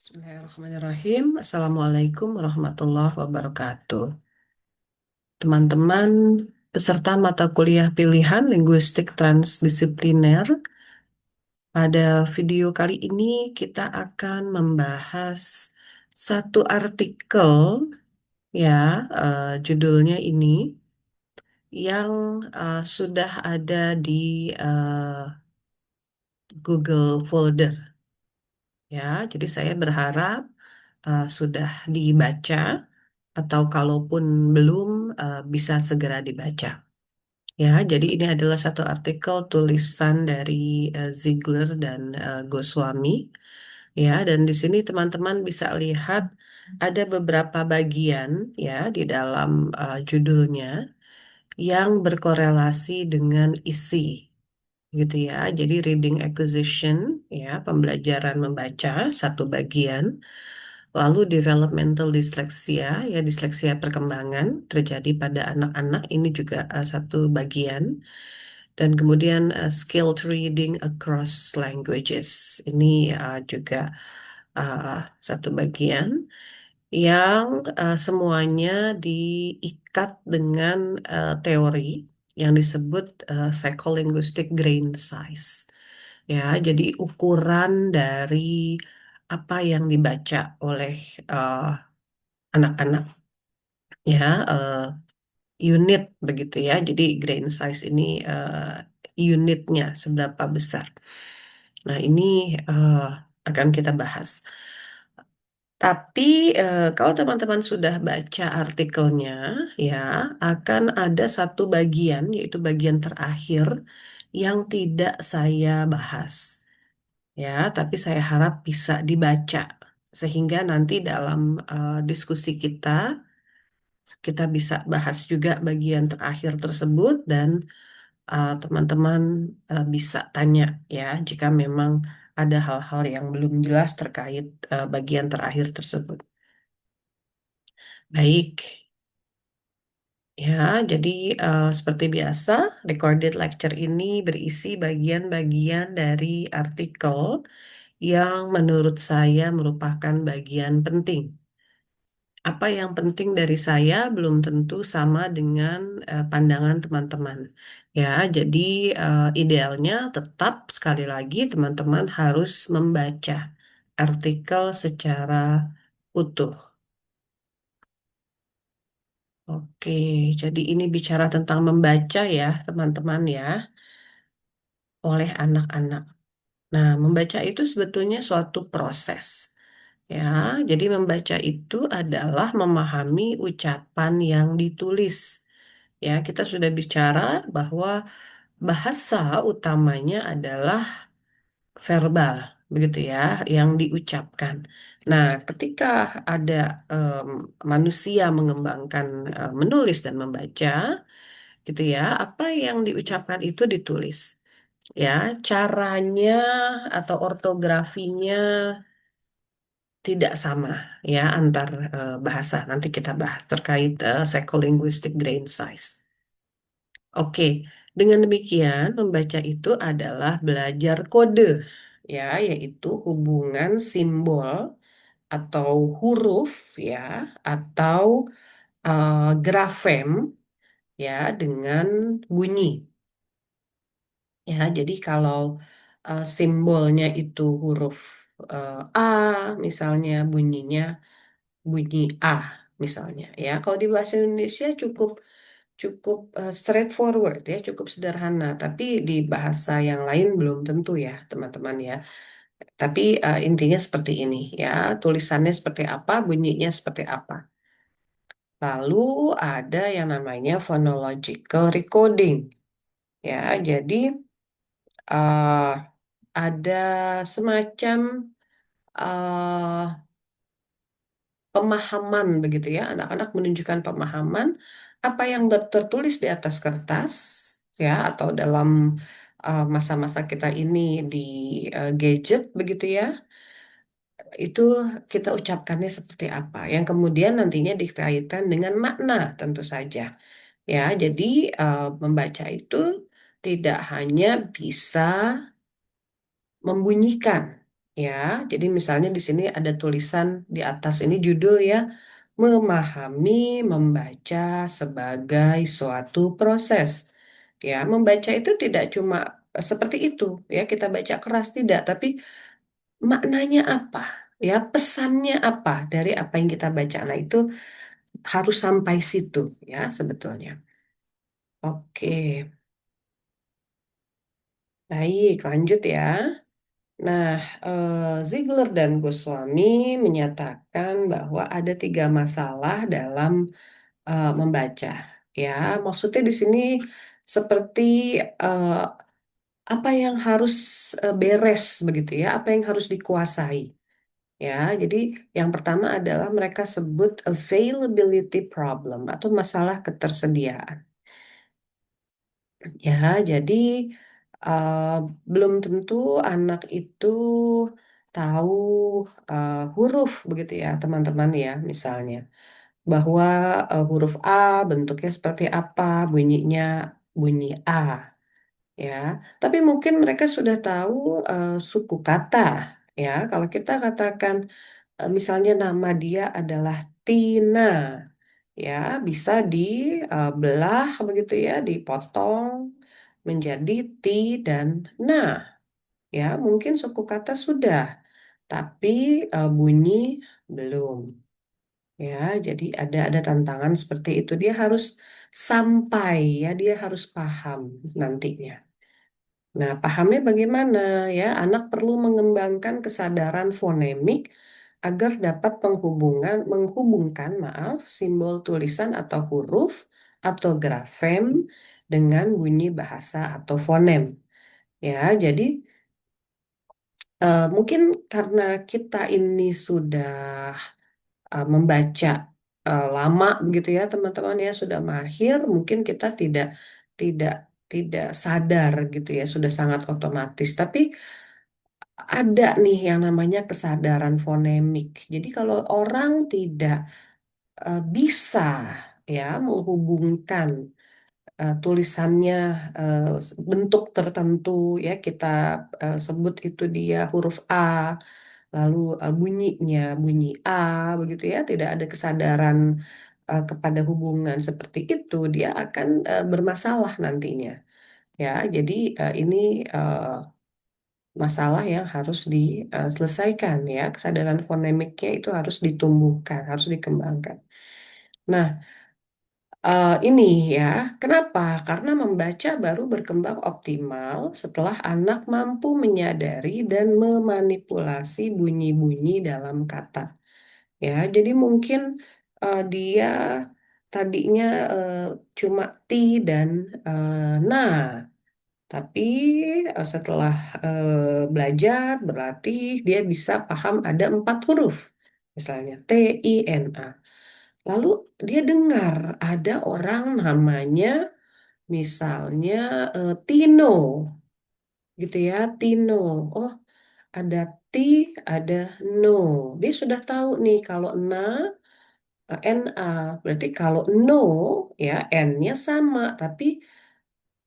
Bismillahirrahmanirrahim. Assalamualaikum warahmatullahi wabarakatuh. Teman-teman peserta mata kuliah pilihan linguistik transdisipliner, pada video kali ini kita akan membahas satu artikel ya, judulnya ini yang sudah ada di Google Folder ya. Jadi saya berharap sudah dibaca atau kalaupun belum bisa segera dibaca. Ya, jadi ini adalah satu artikel tulisan dari Ziegler dan Goswami. Ya, dan di sini teman-teman bisa lihat ada beberapa bagian ya di dalam judulnya yang berkorelasi dengan isi gitu ya. Jadi reading acquisition ya, pembelajaran membaca satu bagian. Lalu developmental dyslexia, ya disleksia perkembangan terjadi pada anak-anak ini juga satu bagian. Dan kemudian skilled reading across languages, ini juga satu bagian yang semuanya diikat dengan teori yang disebut psycholinguistic grain size. Ya, jadi ukuran dari apa yang dibaca oleh eh, anak-anak ya, unit begitu ya. Jadi grain size ini unitnya seberapa besar. Nah, ini eh, akan kita bahas. Tapi kalau teman-teman sudah baca artikelnya, ya akan ada satu bagian, yaitu bagian terakhir yang tidak saya bahas. Ya, tapi saya harap bisa dibaca sehingga nanti dalam diskusi kita bisa bahas juga bagian terakhir tersebut dan teman-teman bisa tanya ya jika memang ada hal-hal yang belum jelas terkait bagian terakhir tersebut. Baik, ya, jadi seperti biasa, recorded lecture ini berisi bagian-bagian dari artikel yang menurut saya merupakan bagian penting. Apa yang penting dari saya belum tentu sama dengan pandangan teman-teman. Ya, jadi idealnya tetap sekali lagi teman-teman harus membaca artikel secara utuh. Oke, jadi ini bicara tentang membaca ya, teman-teman ya, oleh anak-anak. Nah, membaca itu sebetulnya suatu proses. Ya, jadi membaca itu adalah memahami ucapan yang ditulis. Ya, kita sudah bicara bahwa bahasa utamanya adalah verbal, begitu ya, yang diucapkan. Nah, ketika ada em, manusia mengembangkan menulis dan membaca, gitu ya, apa yang diucapkan itu ditulis. Ya, caranya atau ortografinya tidak sama ya antar bahasa. Nanti kita bahas terkait psycholinguistic grain size. Oke, dengan demikian membaca itu adalah belajar kode ya, yaitu hubungan simbol atau huruf ya atau grafem ya dengan bunyi. Ya, jadi kalau simbolnya itu huruf A, misalnya bunyinya bunyi A, misalnya. Ya, kalau di bahasa Indonesia cukup cukup straightforward ya, cukup sederhana. Tapi di bahasa yang lain belum tentu ya, teman-teman ya. Tapi intinya seperti ini ya, tulisannya seperti apa, bunyinya seperti apa. Lalu ada yang namanya phonological recording. Ya, jadi eh, ada semacam eh, pemahaman begitu ya. Anak-anak menunjukkan pemahaman apa yang tertulis di atas kertas ya atau dalam masa-masa kita ini di gadget begitu ya. Itu kita ucapkannya seperti apa yang kemudian nantinya dikaitkan dengan makna tentu saja. Ya, jadi membaca itu tidak hanya bisa membunyikan ya. Jadi misalnya di sini ada tulisan di atas ini judul ya, memahami membaca sebagai suatu proses. Ya, membaca itu tidak cuma seperti itu ya, kita baca keras tidak, tapi maknanya apa? Ya, pesannya apa dari apa yang kita baca. Nah, itu harus sampai situ ya sebetulnya. Oke, baik, lanjut ya. Nah, Ziegler dan Goswami menyatakan bahwa ada tiga masalah dalam membaca. Ya, maksudnya di sini seperti eh, apa yang harus beres begitu ya, apa yang harus dikuasai. Ya, jadi yang pertama adalah mereka sebut availability problem atau masalah ketersediaan. Ya, jadi uh, belum tentu anak itu tahu huruf begitu ya, teman-teman ya, misalnya bahwa huruf A bentuknya seperti apa, bunyinya bunyi A, ya. Tapi mungkin mereka sudah tahu suku kata, ya. Kalau kita katakan misalnya nama dia adalah Tina, ya, bisa dibelah begitu ya, dipotong menjadi ti dan na. Ya, mungkin suku kata sudah, tapi bunyi belum. Ya, jadi ada tantangan seperti itu. Dia harus sampai ya, dia harus paham nantinya. Nah, pahamnya bagaimana ya? Anak perlu mengembangkan kesadaran fonemik agar dapat menghubungkan, maaf, simbol tulisan atau huruf atau grafem dengan bunyi bahasa atau fonem. Ya, jadi mungkin karena kita ini sudah membaca lama begitu ya, teman-teman ya, sudah mahir, mungkin kita tidak tidak sadar gitu ya, sudah sangat otomatis. Tapi ada nih yang namanya kesadaran fonemik. Jadi kalau orang tidak bisa ya menghubungkan tulisannya eh, bentuk tertentu ya, kita sebut itu dia huruf A, lalu bunyinya bunyi A begitu ya, tidak ada kesadaran kepada hubungan seperti itu, dia akan bermasalah nantinya ya. Jadi ini eh, masalah yang harus diselesaikan ya, kesadaran fonemiknya itu harus ditumbuhkan, harus dikembangkan. Nah, ini ya, kenapa? Karena membaca baru berkembang optimal setelah anak mampu menyadari dan memanipulasi bunyi-bunyi dalam kata. Ya, jadi mungkin dia tadinya eh, cuma ti dan na, tapi setelah belajar, berlatih, dia bisa paham ada 4 huruf, misalnya T, I, N, A. Lalu dia dengar ada orang namanya misalnya Tino, gitu ya, Tino. Oh, ada T, ada No. Dia sudah tahu nih kalau NA. Berarti kalau no, ya N-nya sama, tapi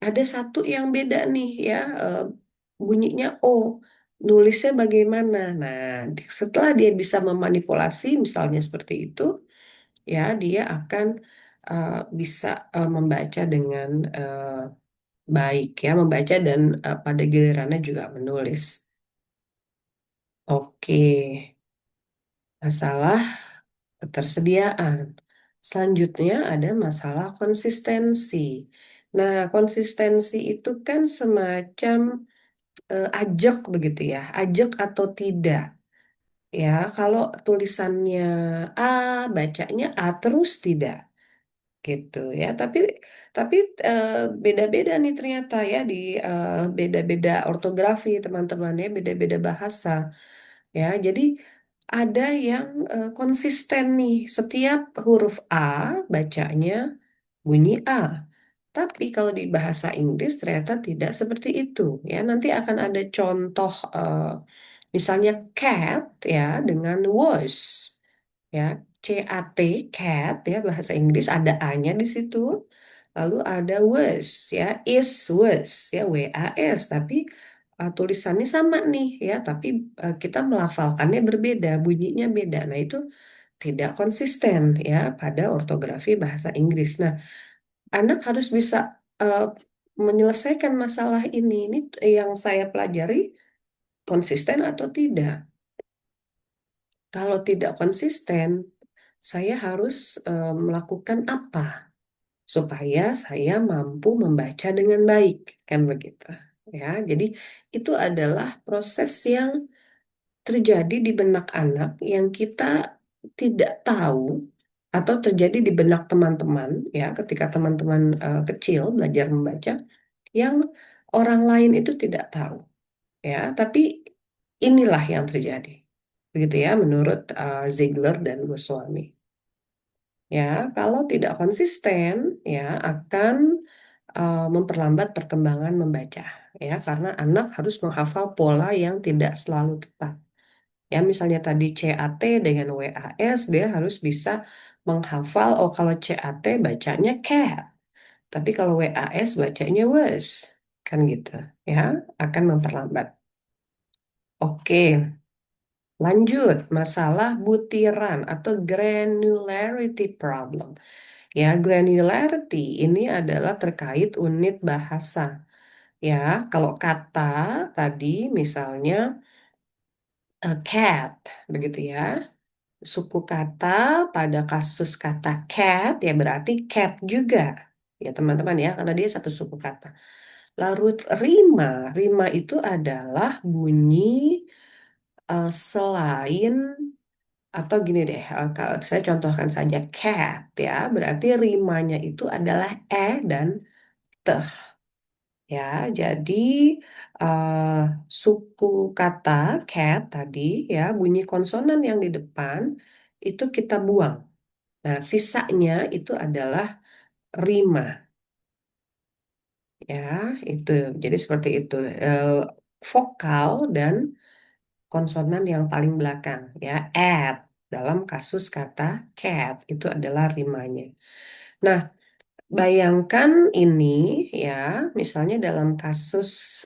ada satu yang beda nih ya, bunyinya O. Nulisnya bagaimana? Nah, setelah dia bisa memanipulasi misalnya seperti itu, ya dia akan uh, bisa membaca dengan baik ya, membaca dan pada gilirannya juga menulis. Oke, masalah ketersediaan. Selanjutnya ada masalah konsistensi. Nah, konsistensi itu kan semacam ajak begitu ya, ajak atau tidak. Ya, kalau tulisannya A, bacanya A terus tidak. Gitu ya, tapi eh, beda-beda nih ternyata ya, di beda-beda ortografi teman-teman ya, beda-beda bahasa ya. Jadi ada yang konsisten nih, setiap huruf A bacanya bunyi A, tapi kalau di bahasa Inggris ternyata tidak seperti itu ya. Nanti akan ada contoh misalnya cat ya dengan was ya, CAT, cat ya, bahasa Inggris ada A-nya di situ. Lalu ada was ya, is was ya, WAS, tapi tulisannya sama nih ya, tapi kita melafalkannya berbeda, bunyinya beda. Nah, itu tidak konsisten ya pada ortografi bahasa Inggris. Nah, anak harus bisa eh, menyelesaikan masalah ini. Ini yang saya pelajari konsisten atau tidak. Kalau tidak konsisten, saya harus melakukan apa supaya saya mampu membaca dengan baik, kan begitu. Ya, jadi itu adalah proses yang terjadi di benak anak yang kita tidak tahu atau terjadi di benak teman-teman ya ketika teman-teman kecil belajar membaca yang orang lain itu tidak tahu ya, tapi inilah yang terjadi. Begitu ya menurut Ziegler dan Goswami. Ya, kalau tidak konsisten ya akan memperlambat perkembangan membaca ya karena anak harus menghafal pola yang tidak selalu tepat. Ya, misalnya tadi CAT dengan WAS, dia harus bisa menghafal, oh kalau CAT bacanya cat, tapi kalau WAS bacanya was, kan gitu. Ya, akan memperlambat. Oke, lanjut. Masalah butiran atau granularity problem. Ya, granularity ini adalah terkait unit bahasa. Ya, kalau kata tadi misalnya cat, begitu ya. Suku kata pada kasus kata cat ya berarti cat juga ya teman-teman ya karena dia satu suku kata. Lalu rima, rima itu adalah bunyi selain atau gini deh, kalau saya contohkan saja cat ya berarti rimanya itu adalah dan te ya. Jadi eh, suku kata cat tadi ya bunyi konsonan yang di depan itu kita buang. Nah, sisanya itu adalah rima, ya, itu. Jadi seperti itu. Eh, Vokal dan konsonan yang paling belakang, ya, at dalam kasus kata cat itu adalah rimanya. Nah, bayangkan ini, ya, misalnya dalam kasus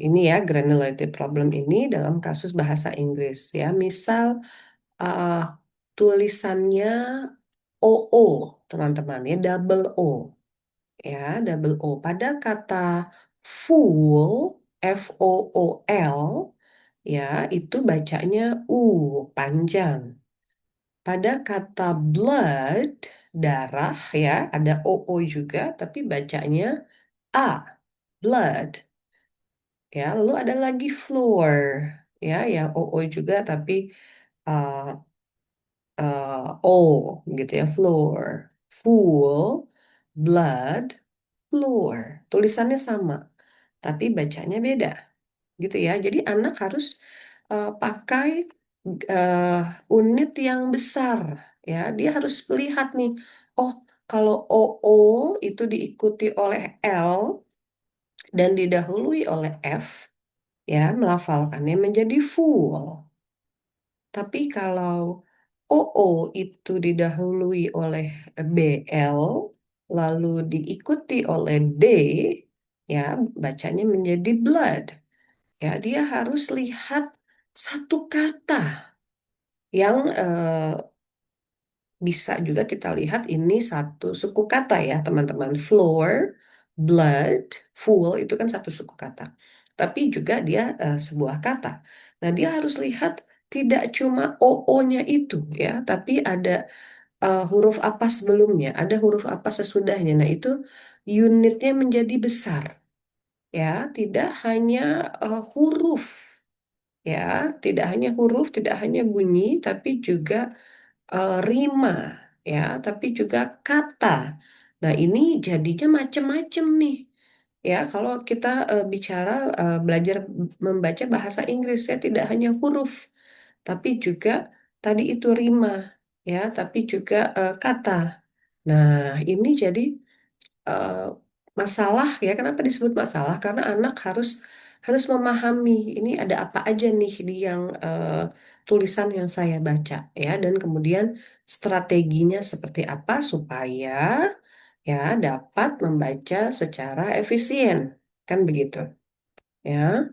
ini ya granularity problem ini dalam kasus bahasa Inggris, ya, misal eh, tulisannya OO, teman-teman ya, double O. Ya, double O. Pada kata full, FOOL, ya, itu bacanya panjang. Pada kata blood, darah, ya, ada OO juga, tapi bacanya A, blood. Ya, lalu ada lagi floor, ya, yang OO juga, tapi uh, O, gitu ya, floor. Full, blood, floor. Tulisannya sama, tapi bacanya beda, gitu ya. Jadi anak harus pakai eh, unit yang besar, ya. Dia harus melihat nih, oh kalau OO itu diikuti oleh L dan didahului oleh F, ya melafalkannya menjadi full. Tapi kalau OO itu didahului oleh BL, lalu diikuti oleh D, ya bacanya menjadi blood. Ya, dia harus lihat satu kata yang bisa juga kita lihat ini satu suku kata ya teman-teman. Floor, blood, full itu kan satu suku kata. Tapi juga dia sebuah kata. Nah, dia harus lihat tidak cuma OO-nya itu ya, tapi ada huruf apa sebelumnya, ada huruf apa sesudahnya. Nah, itu unitnya menjadi besar ya, tidak hanya huruf ya, tidak hanya huruf, tidak hanya bunyi, tapi juga rima, ya, tapi juga kata. Nah, ini jadinya macem-macem nih. Ya, kalau kita bicara belajar membaca bahasa Inggris ya tidak hanya huruf, tapi juga tadi itu rima, ya, tapi juga kata. Nah, ini jadi eh, masalah ya. Kenapa disebut masalah? Karena anak harus harus memahami ini ada apa aja nih di yang tulisan yang saya baca ya, dan kemudian strateginya seperti apa supaya ya dapat membaca secara efisien, kan begitu, ya.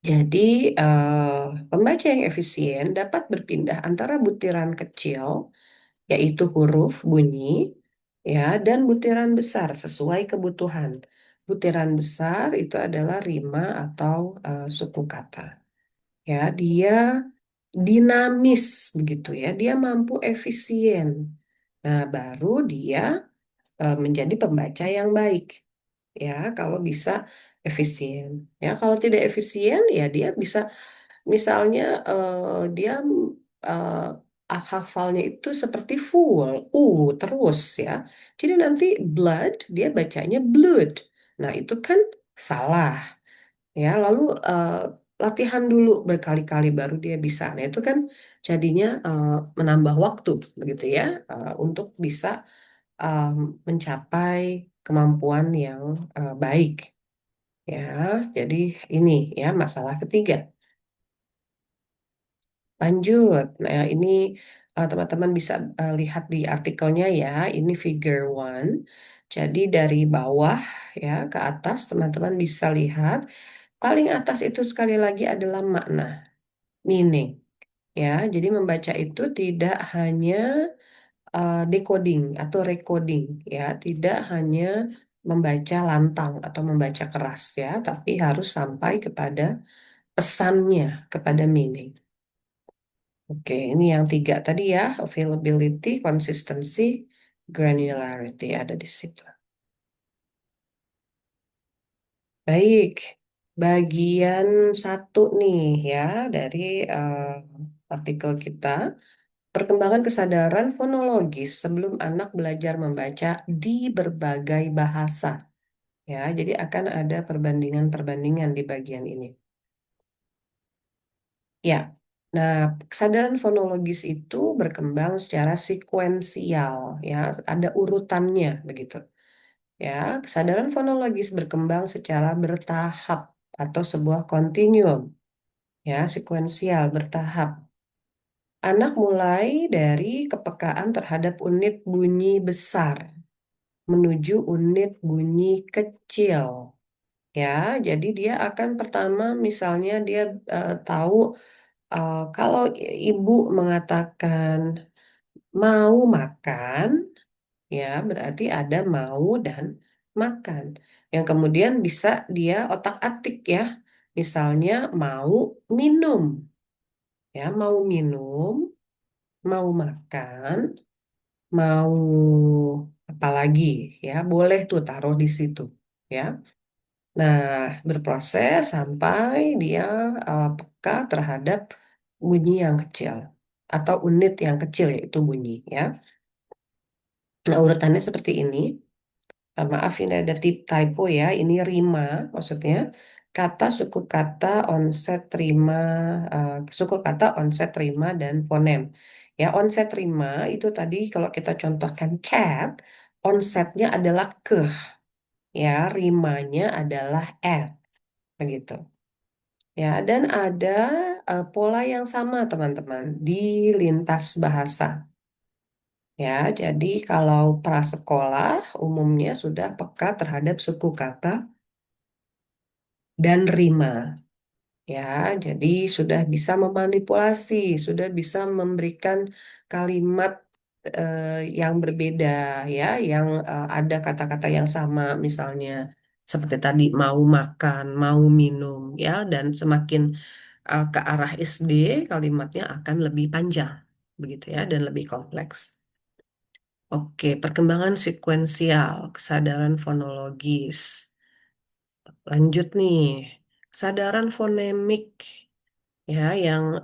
Jadi pembaca yang efisien dapat berpindah antara butiran kecil, yaitu huruf bunyi, ya, dan butiran besar sesuai kebutuhan. Butiran besar itu adalah rima atau suku kata. Ya, dia dinamis begitu ya, dia mampu efisien. Nah, baru dia menjadi pembaca yang baik. Ya, kalau bisa efisien. Ya, kalau tidak efisien, ya dia bisa misalnya dia hafalnya itu seperti full, terus ya. Jadi nanti blood dia bacanya blood. Nah, itu kan salah ya. Lalu latihan dulu berkali-kali baru dia bisa. Nah, itu kan jadinya menambah waktu begitu ya, untuk bisa um, mencapai kemampuan yang baik ya. Jadi ini ya masalah ketiga. Lanjut. Nah, ini teman-teman bisa lihat di artikelnya ya. Ini figure one. Jadi dari bawah ya ke atas teman-teman bisa lihat paling atas itu sekali lagi adalah makna, meaning. Ya, jadi membaca itu tidak hanya decoding atau recoding ya, tidak hanya membaca lantang atau membaca keras ya, tapi harus sampai kepada pesannya, kepada meaning. Oke, ini yang tiga tadi ya, availability, consistency, granularity ada di situ. Baik, bagian satu nih ya dari artikel kita, perkembangan kesadaran fonologis sebelum anak belajar membaca di berbagai bahasa. Ya, jadi akan ada perbandingan-perbandingan di bagian ini. Ya, nah kesadaran fonologis itu berkembang secara sekuensial, ya, ada urutannya begitu. Ya, kesadaran fonologis berkembang secara bertahap atau sebuah kontinuum, ya, sekuensial bertahap. Anak mulai dari kepekaan terhadap unit bunyi besar menuju unit bunyi kecil. Ya, jadi dia akan pertama misalnya dia tahu kalau ibu mengatakan mau makan, ya berarti ada mau dan makan. Yang kemudian bisa dia otak-atik ya. Misalnya mau minum, ya mau minum, mau makan, mau apa lagi, ya boleh tuh taruh di situ, ya. Nah, berproses sampai dia peka terhadap bunyi yang kecil atau unit yang kecil yaitu bunyi ya. Nah, urutannya seperti ini. Maaf ini ada typo ya. Ini rima maksudnya kata suku kata onset rima suku kata onset rima dan fonem. Ya, onset rima itu tadi kalau kita contohkan cat, onsetnya adalah ke, ya, rimanya adalah at begitu. Ya, dan ada pola yang sama teman-teman di lintas bahasa. Ya, jadi kalau prasekolah umumnya sudah peka terhadap suku kata dan rima. Ya, jadi sudah bisa memanipulasi, sudah bisa memberikan kalimat eh, yang berbeda, ya, yang ada kata-kata yang sama, misalnya seperti tadi mau makan, mau minum, ya, dan semakin ke arah SD kalimatnya akan lebih panjang, begitu ya, dan lebih kompleks. Oke, perkembangan sekuensial, kesadaran fonologis. Lanjut nih, kesadaran fonemik, ya, yang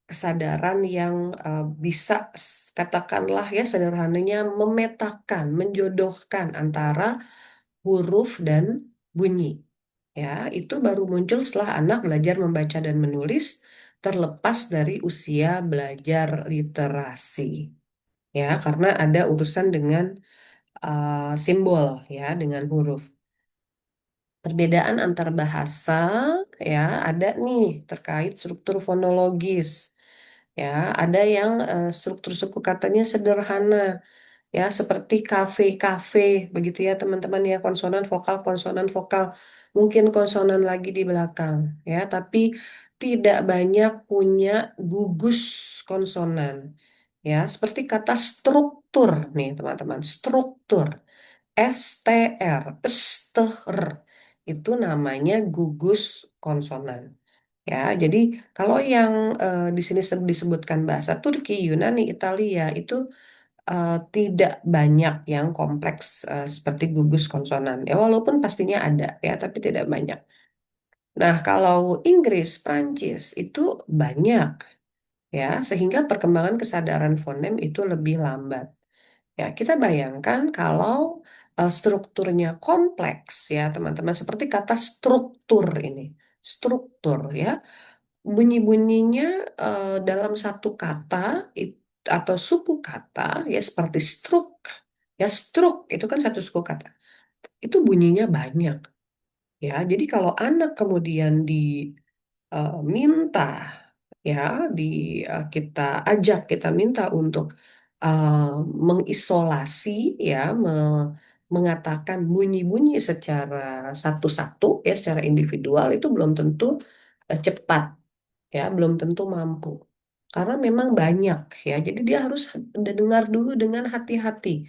kesadaran yang bisa katakanlah ya sederhananya memetakan, menjodohkan antara huruf dan bunyi. Ya, itu baru muncul setelah anak belajar membaca dan menulis terlepas dari usia belajar literasi. Ya, karena ada urusan dengan simbol ya, dengan huruf. Perbedaan antar bahasa ya ada nih terkait struktur fonologis. Ya, ada yang struktur suku katanya sederhana ya seperti kafe-kafe begitu ya teman-teman ya, konsonan vokal, mungkin konsonan lagi di belakang ya, tapi tidak banyak punya gugus konsonan ya, seperti kata struktur nih teman-teman, struktur, STR, STR itu namanya gugus konsonan. Ya, jadi kalau yang di sini disebutkan bahasa Turki, Yunani, Italia itu tidak banyak yang kompleks seperti gugus konsonan. Ya, walaupun pastinya ada ya, tapi tidak banyak. Nah, kalau Inggris, Prancis itu banyak ya, sehingga perkembangan kesadaran fonem itu lebih lambat. Ya, kita bayangkan kalau strukturnya kompleks ya, teman-teman, seperti kata struktur ini. Struktur ya. Bunyi-bunyinya dalam satu kata atau suku kata ya seperti struk. Ya, struk itu kan satu suku kata. Itu bunyinya banyak. Ya, jadi kalau anak kemudian diminta ya di kita ajak kita minta untuk eh, mengisolasi ya mengatakan bunyi-bunyi secara satu-satu ya secara individual itu belum tentu cepat ya belum tentu mampu karena memang banyak ya jadi dia harus dengar dulu dengan hati-hati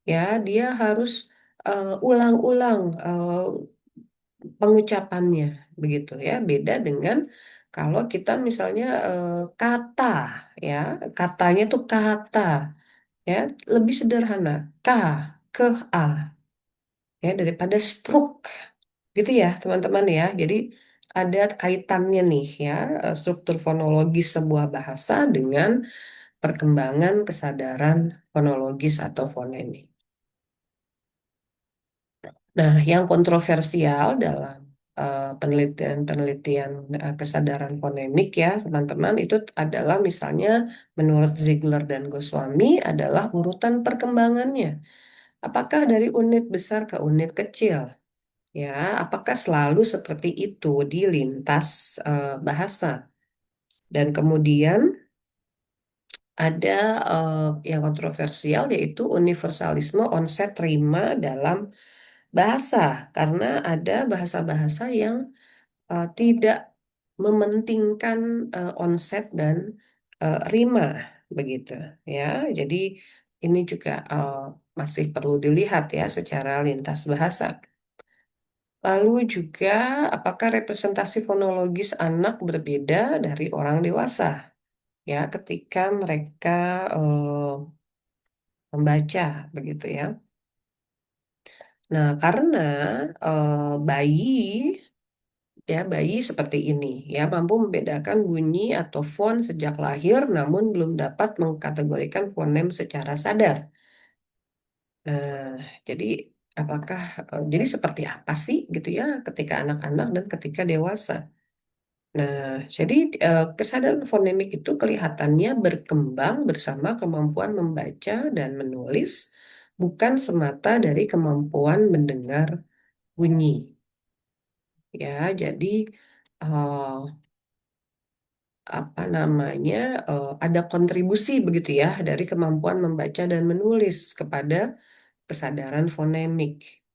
ya dia harus ulang-ulang pengucapannya begitu ya beda dengan kalau kita misalnya kata ya katanya tuh kata ya lebih sederhana k ke a ya daripada stroke gitu ya teman-teman ya jadi ada kaitannya nih ya struktur fonologis sebuah bahasa dengan perkembangan kesadaran fonologis atau fonemik. Nah, yang kontroversial dalam penelitian-penelitian kesadaran fonemik ya, teman-teman, itu adalah misalnya menurut Ziegler dan Goswami adalah urutan perkembangannya. Apakah dari unit besar ke unit kecil? Ya, apakah selalu seperti itu di lintas bahasa? Dan kemudian ada yang kontroversial yaitu universalisme onset rima dalam bahasa karena ada bahasa-bahasa yang tidak mementingkan onset dan rima begitu ya. Jadi ini juga masih perlu dilihat ya secara lintas bahasa. Lalu juga apakah representasi fonologis anak berbeda dari orang dewasa ya ketika mereka membaca begitu ya. Nah, karena bayi bayi seperti ini ya mampu membedakan bunyi atau font sejak lahir namun belum dapat mengkategorikan fonem secara sadar. Nah, jadi apakah jadi seperti apa sih gitu ya ketika anak-anak dan ketika dewasa? Nah, jadi kesadaran fonemik itu kelihatannya berkembang bersama kemampuan membaca dan menulis, bukan semata dari kemampuan mendengar bunyi. Ya, jadi eh, apa namanya ada kontribusi begitu ya dari kemampuan membaca dan menulis kepada kesadaran fonemik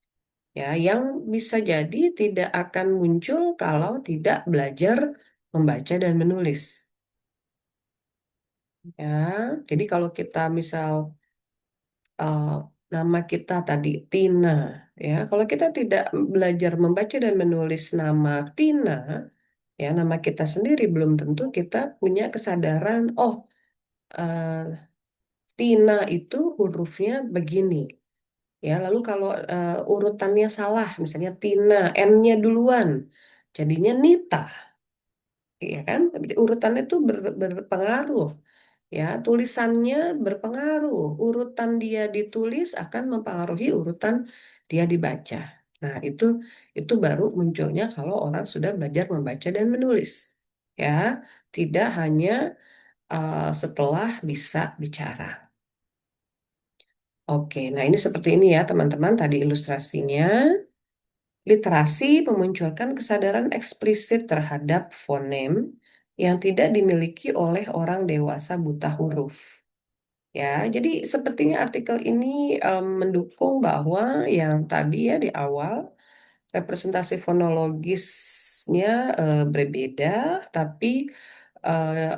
ya yang bisa jadi tidak akan muncul kalau tidak belajar membaca dan menulis ya jadi kalau kita misal eh, nama kita tadi Tina ya kalau kita tidak belajar membaca dan menulis nama Tina ya nama kita sendiri belum tentu kita punya kesadaran oh eh, Tina itu hurufnya begini. Ya, lalu kalau urutannya salah, misalnya Tina, N-nya duluan, jadinya Nita, ya kan? Urutannya itu berpengaruh, ya. Tulisannya berpengaruh. Urutan dia ditulis akan mempengaruhi urutan dia dibaca. Nah, itu baru munculnya kalau orang sudah belajar membaca dan menulis, ya. Tidak hanya setelah bisa bicara. Oke, nah ini seperti ini ya teman-teman tadi ilustrasinya. Literasi memunculkan kesadaran eksplisit terhadap fonem yang tidak dimiliki oleh orang dewasa buta huruf. Ya, jadi sepertinya artikel ini mendukung bahwa yang tadi ya di awal representasi fonologisnya berbeda, tapi eh,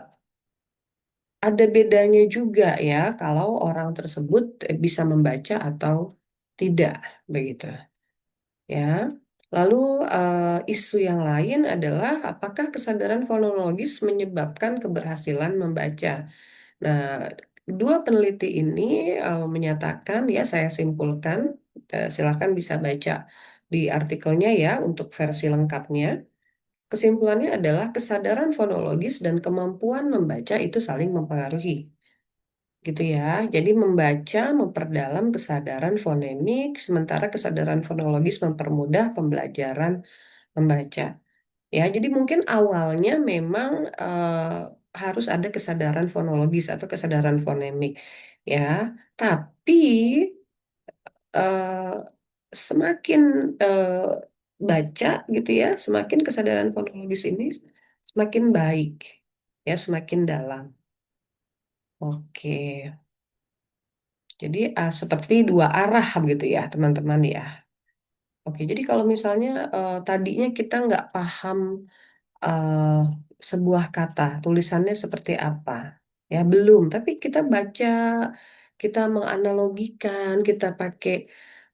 ada bedanya juga ya kalau orang tersebut bisa membaca atau tidak, begitu ya. Lalu isu yang lain adalah apakah kesadaran fonologis menyebabkan keberhasilan membaca. Nah, dua peneliti ini menyatakan, ya saya simpulkan, silakan bisa baca di artikelnya ya untuk versi lengkapnya. Kesimpulannya adalah kesadaran fonologis dan kemampuan membaca itu saling mempengaruhi, gitu ya. Jadi membaca memperdalam kesadaran fonemik, sementara kesadaran fonologis mempermudah pembelajaran membaca. Ya, jadi mungkin awalnya memang harus ada kesadaran fonologis atau kesadaran fonemik, ya. Tapi eh, semakin eh, baca gitu ya, semakin kesadaran fonologis ini semakin baik, ya, semakin dalam. Oke, jadi seperti dua arah begitu ya, teman-teman ya. Oke, jadi kalau misalnya tadinya kita nggak paham eh, sebuah kata, tulisannya seperti apa. Ya, belum, tapi kita baca, kita menganalogikan, kita pakai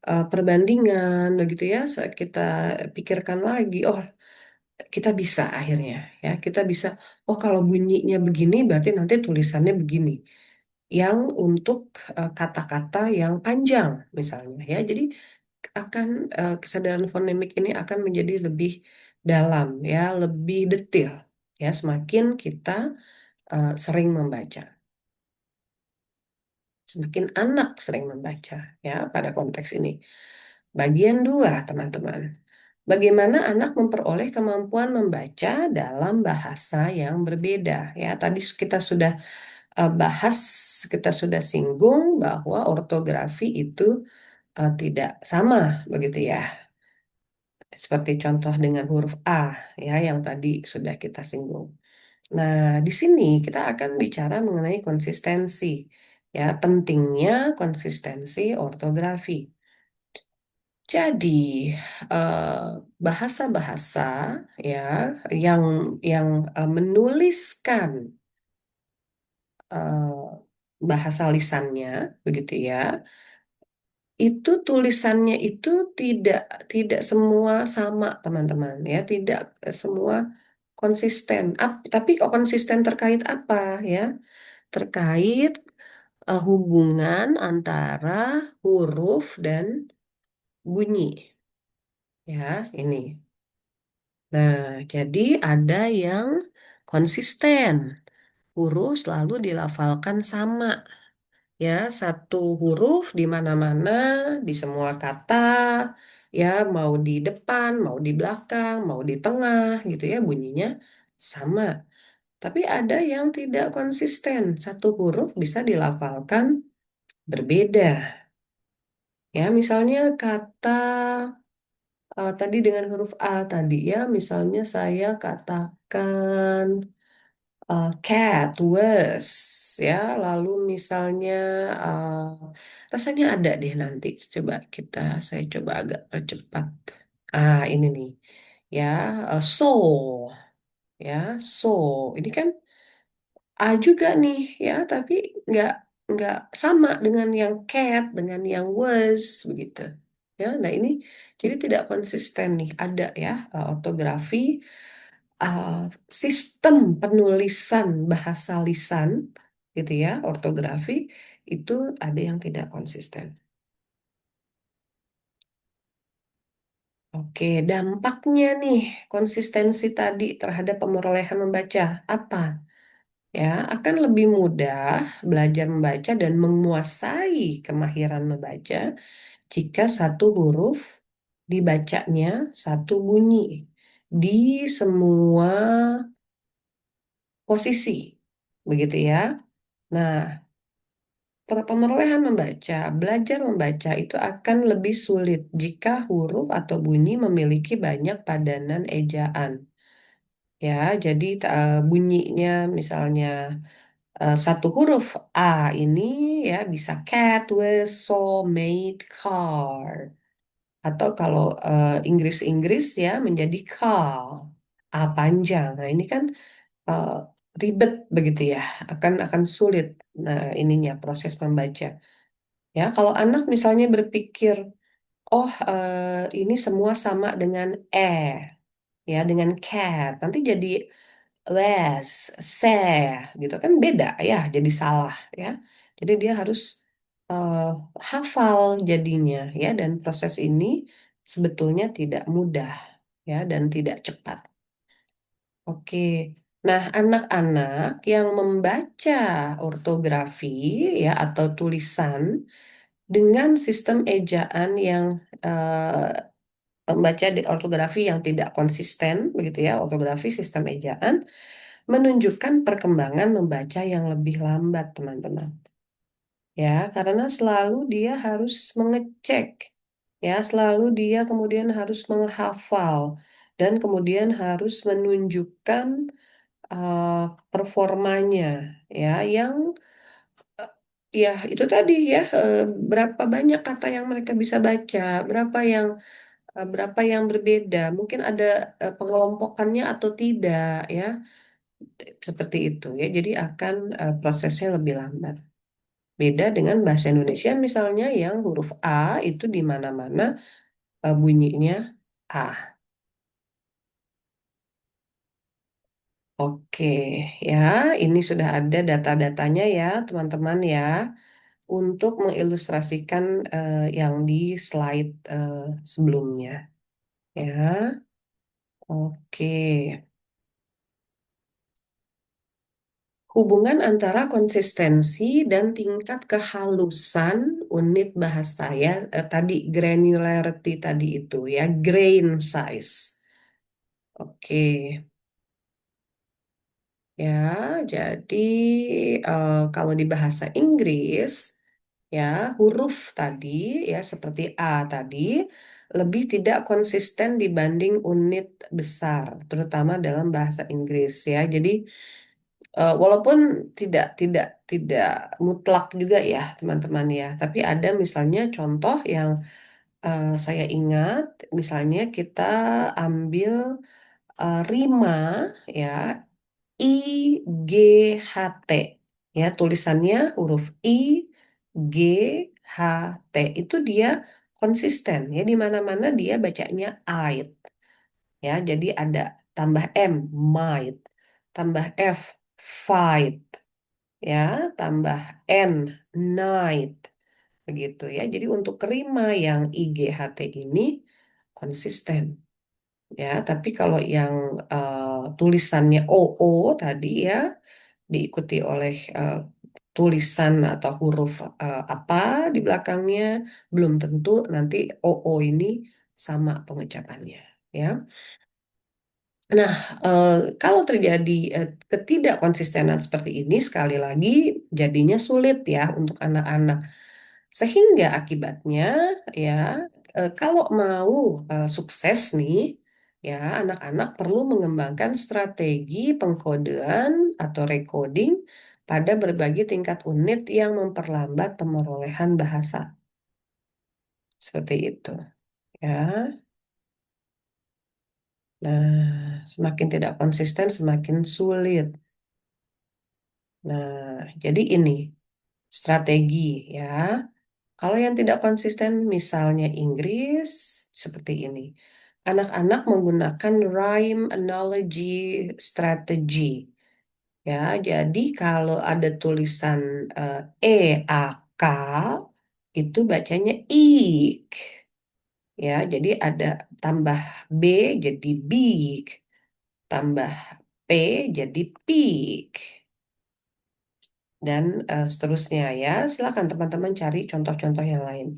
perbandingan, begitu ya, kita pikirkan lagi, oh, kita bisa akhirnya, ya, kita bisa, oh, kalau bunyinya begini, berarti nanti tulisannya begini. Yang untuk kata-kata yang panjang, misalnya, ya, jadi akan kesadaran fonemik ini akan menjadi lebih dalam ya, lebih detail ya semakin kita sering membaca. Semakin anak sering membaca ya pada konteks ini. Bagian dua, teman-teman. Bagaimana anak memperoleh kemampuan membaca dalam bahasa yang berbeda ya. Tadi kita sudah bahas, kita sudah singgung bahwa ortografi itu tidak sama begitu ya. Seperti contoh dengan huruf A ya yang tadi sudah kita singgung. Nah, di sini kita akan bicara mengenai konsistensi ya, pentingnya konsistensi ortografi. Jadi, eh, bahasa-bahasa ya yang menuliskan eh, bahasa lisannya begitu ya, itu tulisannya itu tidak tidak semua sama, teman-teman ya, tidak semua konsisten. Tapi kok konsisten terkait apa ya? Terkait hubungan antara huruf dan bunyi. Ya, ini. Nah, jadi ada yang konsisten. Huruf selalu dilafalkan sama. Ya, satu huruf di mana-mana, di semua kata, ya, mau di depan, mau di belakang, mau di tengah, gitu ya, bunyinya sama. Tapi ada yang tidak konsisten. Satu huruf bisa dilafalkan berbeda. Ya, misalnya kata tadi dengan huruf A tadi ya, misalnya saya katakan cat, was, ya, lalu misalnya uh, rasanya ada deh nanti, coba saya coba agak percepat. Ini nih, ya, so, ya, so, ini kan A juga nih, ya, tapi nggak nggak sama dengan yang cat, dengan yang was, begitu. Ya, nah ini jadi tidak konsisten nih, ada ya ortografi, uh, sistem penulisan bahasa lisan, gitu ya, ortografi itu ada yang tidak konsisten. Oke, dampaknya nih konsistensi tadi terhadap pemerolehan membaca apa? Ya, akan lebih mudah belajar membaca dan menguasai kemahiran membaca jika satu huruf dibacanya satu bunyi di semua posisi. Begitu ya. Nah, pemerolehan membaca, belajar membaca itu akan lebih sulit jika huruf atau bunyi memiliki banyak padanan ejaan. Ya, jadi bunyinya misalnya Satu huruf A ini ya bisa cat, whistle, made, car. Atau kalau Inggris-Inggris ya menjadi car. A panjang. Nah, ini kan eh, ribet begitu ya. Akan sulit nah ininya proses membaca. Ya, kalau anak misalnya berpikir, oh ini semua sama dengan ya dengan cat. Nanti jadi les, se, gitu kan beda ya, jadi salah ya. Jadi dia harus eh, hafal jadinya ya, dan proses ini sebetulnya tidak mudah ya dan tidak cepat. Oke. Nah, anak-anak yang membaca ortografi ya atau tulisan dengan sistem ejaan yang membaca di ortografi yang tidak konsisten begitu ya, ortografi sistem ejaan menunjukkan perkembangan membaca yang lebih lambat, teman-teman. Ya, karena selalu dia harus mengecek, ya, selalu dia kemudian harus menghafal, dan kemudian harus menunjukkan eh, performanya, ya, yang eh, ya itu tadi ya, berapa banyak kata yang mereka bisa baca, berapa yang berbeda, mungkin ada pengelompokannya atau tidak, ya, seperti itu ya. Jadi akan prosesnya lebih lambat. Beda dengan bahasa Indonesia misalnya yang huruf A itu di mana-mana bunyinya A. Oke, ya, ini sudah ada data-datanya ya, teman-teman ya, untuk mengilustrasikan yang di slide sebelumnya. Ya, oke. Hubungan antara konsistensi dan tingkat kehalusan unit bahasa ya, tadi granularity tadi itu ya, grain size. Oke, ya, jadi kalau di bahasa Inggris ya huruf tadi ya seperti A tadi lebih tidak konsisten dibanding unit besar, terutama dalam bahasa Inggris ya. Jadi walaupun tidak mutlak juga ya teman-teman ya, tapi ada misalnya contoh yang saya ingat, misalnya kita ambil rima ya, I G H T ya, tulisannya huruf I G H T itu dia konsisten ya, di mana-mana dia bacanya ait ya, jadi ada tambah M might, tambah F fight ya, tambah N night begitu ya. Jadi untuk rima yang IGHT ini konsisten ya, tapi kalau yang tulisannya OO tadi ya diikuti oleh tulisan atau huruf apa di belakangnya, belum tentu nanti OO ini sama pengucapannya ya. Nah, eh, kalau terjadi ketidakkonsistenan seperti ini, sekali lagi jadinya sulit ya untuk anak-anak. Sehingga akibatnya ya, kalau mau sukses nih, ya anak-anak perlu mengembangkan strategi pengkodean atau recoding pada berbagai tingkat unit yang memperlambat pemerolehan bahasa. Seperti itu, ya. Nah, semakin tidak konsisten, semakin sulit. Nah, jadi ini strategi ya. Kalau yang tidak konsisten, misalnya Inggris, seperti ini. Anak-anak menggunakan rhyme analogy strategy. Ya, jadi kalau ada tulisan A, K, itu bacanya ik. Ya, jadi ada tambah B jadi big, tambah P jadi pig. Dan seterusnya ya. Silakan teman-teman cari contoh-contoh yang lain.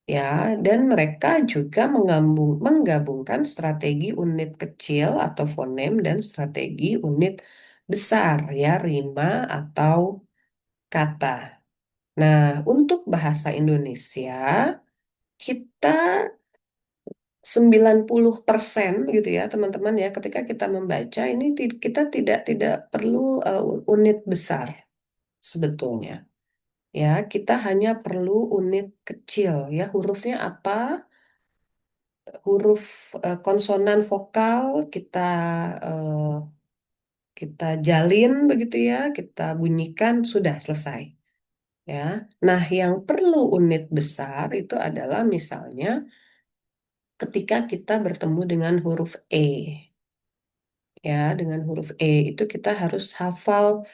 Ya, dan mereka juga menggabungkan strategi unit kecil atau fonem dan strategi unit besar ya, rima atau kata. Nah, untuk bahasa Indonesia, kita 90% gitu ya teman-teman ya, ketika kita membaca ini kita tidak perlu unit besar sebetulnya. Ya, kita hanya perlu unit kecil ya. Hurufnya apa? Huruf konsonan vokal eh, kita jalin begitu ya, kita bunyikan sudah selesai ya. Nah, yang perlu unit besar itu adalah misalnya ketika kita bertemu dengan huruf E. Ya, dengan huruf E itu kita harus hafal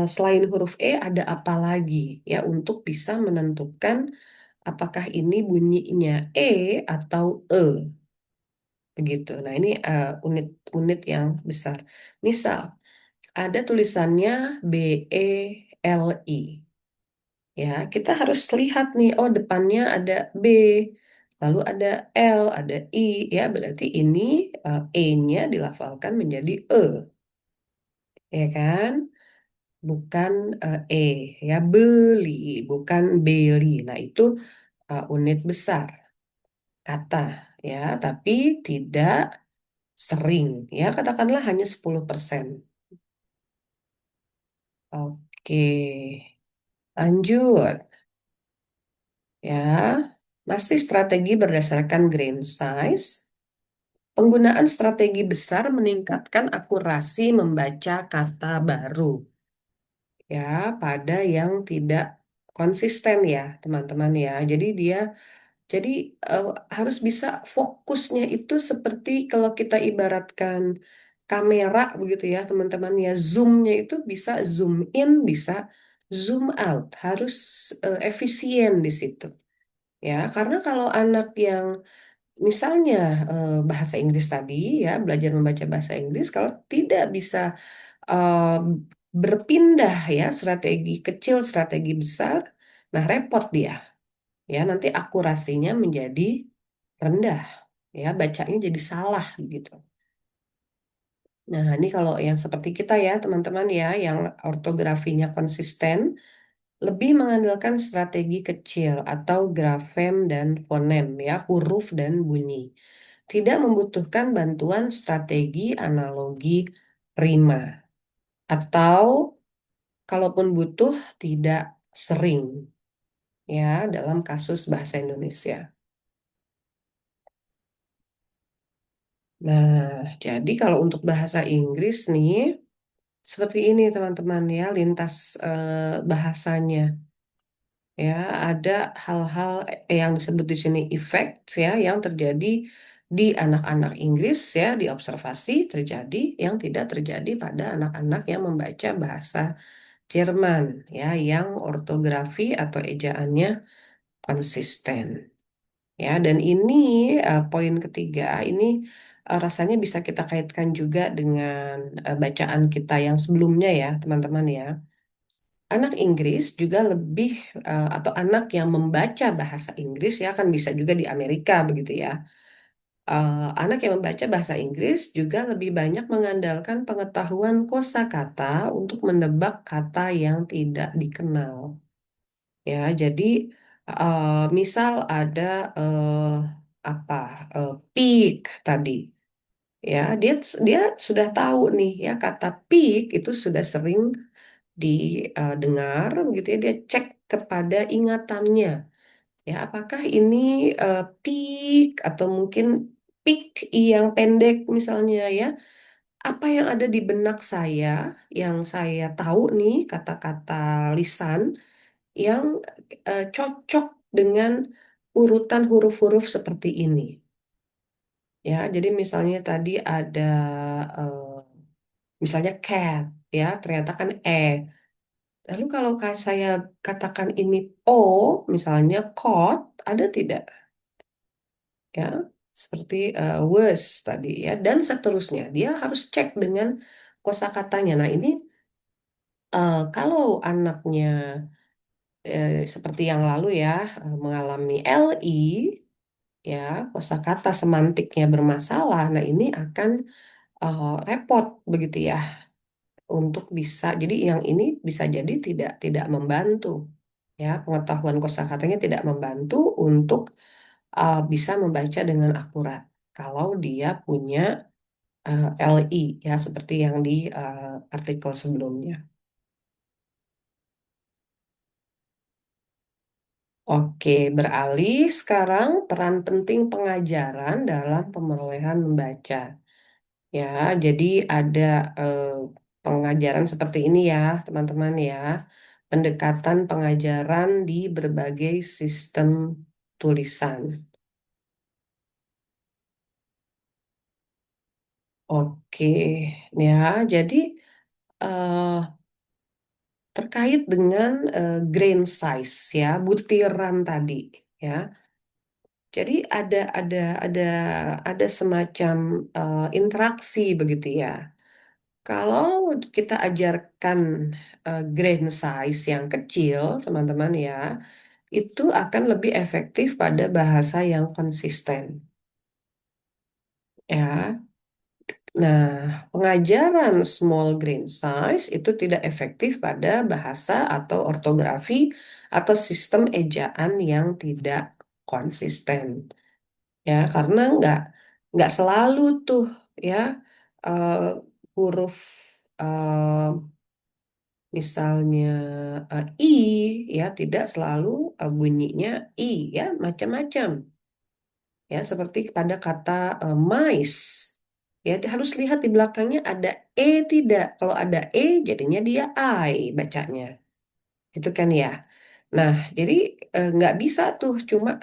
selain huruf E ada apa lagi ya untuk bisa menentukan apakah ini bunyinya E atau E begitu. Nah, ini unit-unit yang besar. Misal ada tulisannya BELI. Ya, kita harus lihat nih, oh depannya ada B, lalu ada L, ada I, ya berarti ini E-nya dilafalkan menjadi E, ya kan? Bukan E, ya beli, bukan beli. Nah, itu unit besar kata, ya, tapi tidak sering, ya katakanlah hanya 10%. Oke, lanjut. Ya, masih strategi berdasarkan grain size. Penggunaan strategi besar meningkatkan akurasi membaca kata baru. Ya, pada yang tidak konsisten ya, teman-teman ya. Jadi eh, harus bisa fokusnya itu seperti kalau kita ibaratkan kamera begitu ya, teman-teman ya. Zoomnya itu bisa zoom in, bisa zoom out. Harus efisien di situ. Ya, karena kalau anak yang misalnya bahasa Inggris tadi ya, belajar membaca bahasa Inggris, kalau tidak bisa eh, berpindah ya, strategi kecil, strategi besar, nah repot dia. Ya, nanti akurasinya menjadi rendah. Ya, bacanya jadi salah gitu. Nah, ini kalau yang seperti kita ya, teman-teman ya, yang ortografinya konsisten, lebih mengandalkan strategi kecil atau grafem dan fonem ya, huruf dan bunyi. Tidak membutuhkan bantuan strategi analogi rima atau kalaupun butuh tidak sering ya dalam kasus bahasa Indonesia. Nah, jadi kalau untuk bahasa Inggris nih seperti ini teman-teman ya lintas bahasanya. Ya, ada hal-hal yang disebut di sini effect ya yang terjadi di anak-anak Inggris ya diobservasi terjadi yang tidak terjadi pada anak-anak yang membaca bahasa Jerman ya yang ortografi atau ejaannya konsisten ya dan ini poin ketiga ini rasanya bisa kita kaitkan juga dengan bacaan kita yang sebelumnya ya teman-teman ya. Anak Inggris juga lebih atau anak yang membaca bahasa Inggris ya kan bisa juga di Amerika begitu ya. Anak yang membaca bahasa Inggris juga lebih banyak mengandalkan pengetahuan kosakata untuk menebak kata yang tidak dikenal. Ya, jadi misal ada eh, apa peak tadi. Ya, dia sudah tahu nih ya kata peak itu sudah sering didengar begitu ya dia cek kepada ingatannya ya apakah ini peak atau mungkin peak yang pendek misalnya ya apa yang ada di benak saya yang saya tahu nih kata-kata lisan yang cocok dengan urutan huruf-huruf seperti ini ya jadi misalnya tadi ada eh, misalnya cat ya ternyata kan lalu kalau saya katakan ini O, misalnya caught, ada tidak? Ya, seperti was tadi ya, dan seterusnya. Dia harus cek dengan kosakatanya. Nah, ini kalau anaknya seperti yang lalu ya, mengalami LI, ya, kosakata semantiknya bermasalah. Nah, ini akan repot begitu ya untuk bisa. Jadi yang ini bisa jadi tidak membantu. Ya, pengetahuan kosakatanya tidak membantu untuk bisa membaca dengan akurat. Kalau dia punya LI ya seperti yang di artikel sebelumnya. Oke, beralih sekarang peran penting pengajaran dalam pemerolehan membaca. Ya, jadi ada eh, pengajaran seperti ini ya, teman-teman ya. Pendekatan pengajaran di berbagai sistem tulisan. Oke, ya, jadi eh, terkait dengan grain size ya, butiran tadi ya. Jadi ada semacam interaksi begitu ya. Kalau kita ajarkan grain size yang kecil, teman-teman ya, itu akan lebih efektif pada bahasa yang konsisten. Ya, nah pengajaran small grain size itu tidak efektif pada bahasa atau ortografi atau sistem ejaan yang tidak konsisten. Ya, karena nggak selalu tuh ya eh, huruf eh, misalnya I ya tidak selalu bunyinya I ya macam-macam ya seperti pada kata mice ya harus lihat di belakangnya ada tidak kalau ada jadinya dia I bacanya gitu kan ya. Nah jadi nggak bisa tuh cuma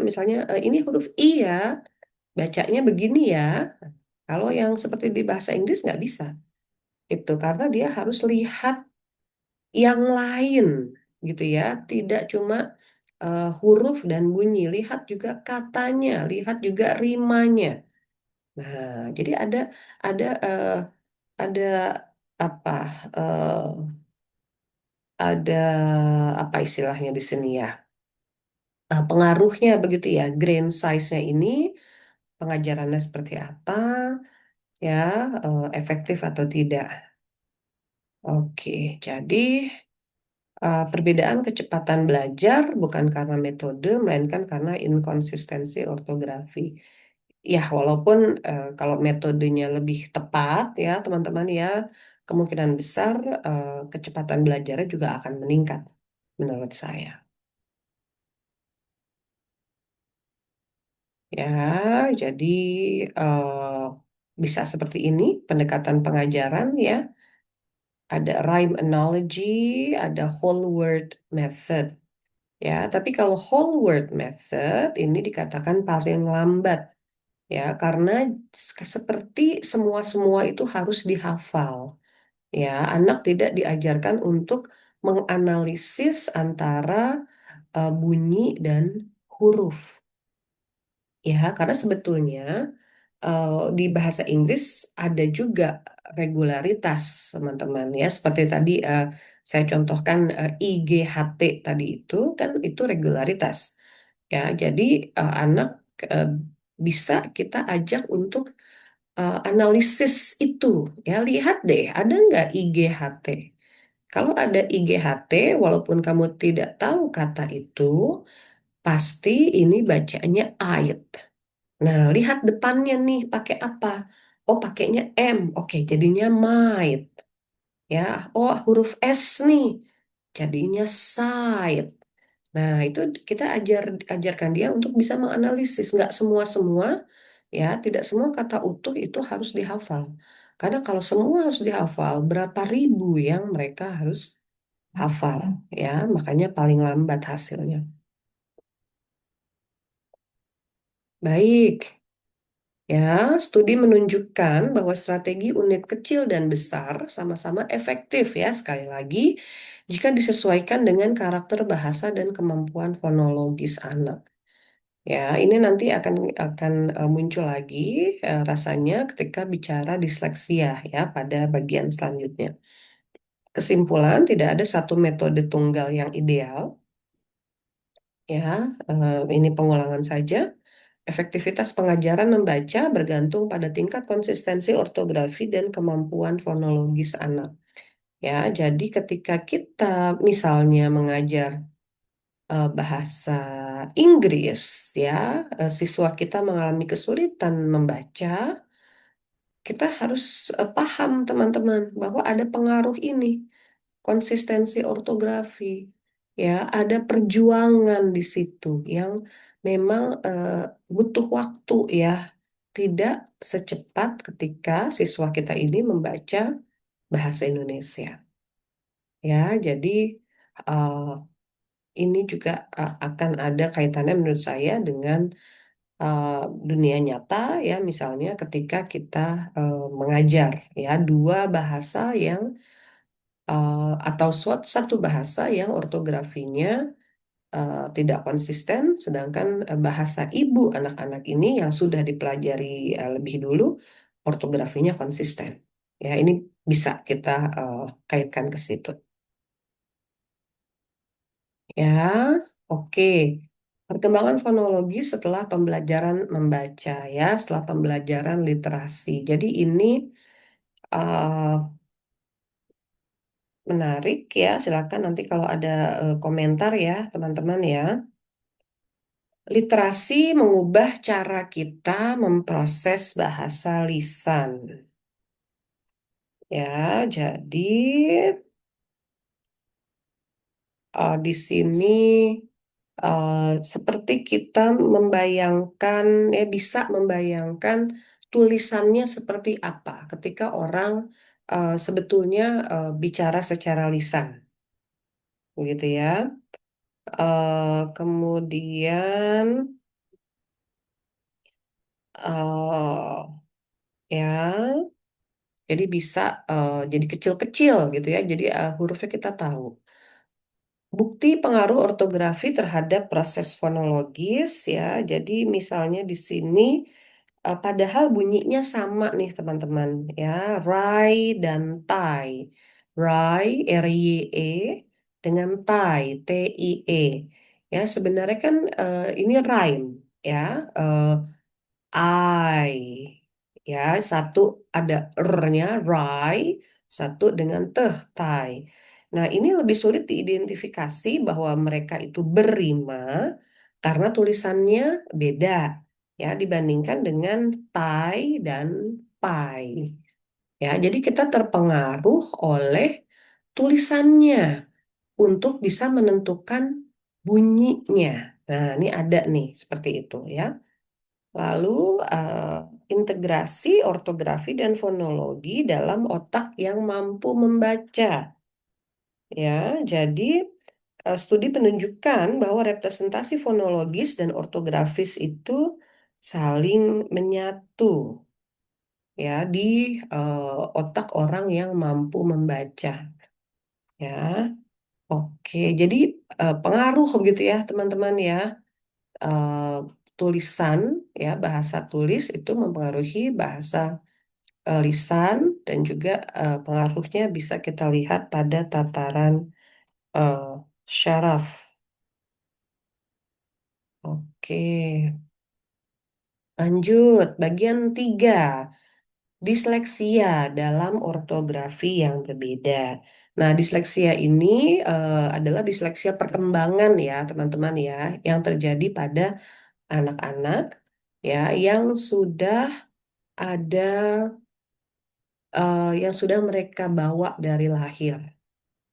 misalnya ini huruf I ya bacanya begini ya. Kalau yang seperti di bahasa Inggris nggak bisa itu karena dia harus lihat yang lain gitu ya, tidak cuma huruf dan bunyi, lihat juga katanya, lihat juga rimanya. Nah, jadi ada ada apa eh, ada apa istilahnya di sini ya? Pengaruhnya begitu ya, grain size-nya ini pengajarannya seperti apa ya, efektif atau tidak. Oke, jadi perbedaan kecepatan belajar bukan karena metode, melainkan karena inkonsistensi ortografi. Ya, walaupun kalau metodenya lebih tepat, ya teman-teman ya, kemungkinan besar kecepatan belajarnya juga akan meningkat, menurut saya. Ya, jadi bisa seperti ini pendekatan pengajaran ya. Ada rhyme analogy, ada whole word method. Ya, tapi kalau whole word method ini dikatakan paling lambat ya karena seperti semua-semua itu harus dihafal. Ya, anak tidak diajarkan untuk menganalisis antara bunyi dan huruf. Ya, karena sebetulnya di bahasa Inggris ada juga regularitas, teman-teman ya. Seperti tadi saya contohkan IGHT tadi kan itu regularitas. Ya, jadi anak eh, bisa kita ajak untuk analisis itu. Ya, lihat deh, ada nggak IGHT? Kalau ada IGHT, walaupun kamu tidak tahu kata itu, pasti ini bacanya ait. Nah, lihat depannya nih pakai apa? Oh, pakainya M. Oke, jadinya might. Ya, oh huruf S nih. Jadinya side. Nah, itu kita ajarkan dia untuk bisa menganalisis. Nggak semua-semua, ya, tidak semua kata utuh itu harus dihafal. Karena kalau semua harus dihafal, berapa ribu yang mereka harus hafal, ya, makanya paling lambat hasilnya. Baik. Ya, studi menunjukkan bahwa strategi unit kecil dan besar sama-sama efektif ya, sekali lagi jika disesuaikan dengan karakter bahasa dan kemampuan fonologis anak. Ya, ini nanti akan muncul lagi rasanya ketika bicara disleksia ya pada bagian selanjutnya. Kesimpulan, tidak ada satu metode tunggal yang ideal. Ya, ini pengulangan saja. Efektivitas pengajaran membaca bergantung pada tingkat konsistensi ortografi dan kemampuan fonologis anak. Ya, jadi ketika kita misalnya mengajar bahasa Inggris, ya, siswa kita mengalami kesulitan membaca, kita harus paham teman-teman bahwa ada pengaruh ini, konsistensi ortografi, ya, ada perjuangan di situ yang memang butuh waktu, ya, tidak secepat ketika siswa kita ini membaca bahasa Indonesia, ya, jadi eh, ini juga akan ada kaitannya menurut saya dengan eh, dunia nyata, ya, misalnya ketika kita mengajar, ya, dua bahasa yang atau satu bahasa yang ortografinya tidak konsisten, sedangkan bahasa ibu anak-anak ini yang sudah dipelajari lebih dulu ortografinya konsisten. Ya, ini bisa kita kaitkan ke situ. Ya, oke. Perkembangan fonologi setelah pembelajaran membaca, ya, setelah pembelajaran literasi. Jadi ini uh, menarik, ya. Silakan nanti kalau ada komentar, ya, teman-teman, ya. Literasi mengubah cara kita memproses bahasa lisan. Ya, jadi di sini seperti kita membayangkan, ya, bisa membayangkan tulisannya seperti apa ketika orang sebetulnya bicara secara lisan, begitu, ya. Kemudian ya, jadi bisa jadi kecil-kecil gitu, ya. Jadi hurufnya kita tahu. Bukti pengaruh ortografi terhadap proses fonologis, ya. Jadi misalnya di sini padahal bunyinya sama nih teman-teman, ya, Rai dan Tai. Rai, R-Y-E, dengan Tai, T-I-E. Ya, sebenarnya kan ini rhyme, ya. eh, I, ya, satu ada R-nya, Rai, satu dengan teh, Tai. Nah, ini lebih sulit diidentifikasi bahwa mereka itu berima karena tulisannya beda, ya, dibandingkan dengan Tai dan Pai. Ya, jadi kita terpengaruh oleh tulisannya untuk bisa menentukan bunyinya. Nah, ini ada nih seperti itu, ya. Lalu integrasi ortografi dan fonologi dalam otak yang mampu membaca. Ya, jadi studi menunjukkan bahwa representasi fonologis dan ortografis itu saling menyatu, ya, di otak orang yang mampu membaca. Ya, oke. Jadi pengaruh begitu, ya, teman-teman, ya. Eh, Tulisan, ya, bahasa tulis itu mempengaruhi bahasa lisan, dan juga pengaruhnya bisa kita lihat pada tataran eh, syaraf. Oke, lanjut. Bagian 3, disleksia dalam ortografi yang berbeda. Nah, disleksia ini adalah disleksia perkembangan, ya, teman-teman, ya, yang terjadi pada anak-anak, ya, yang sudah ada yang sudah mereka bawa dari lahir.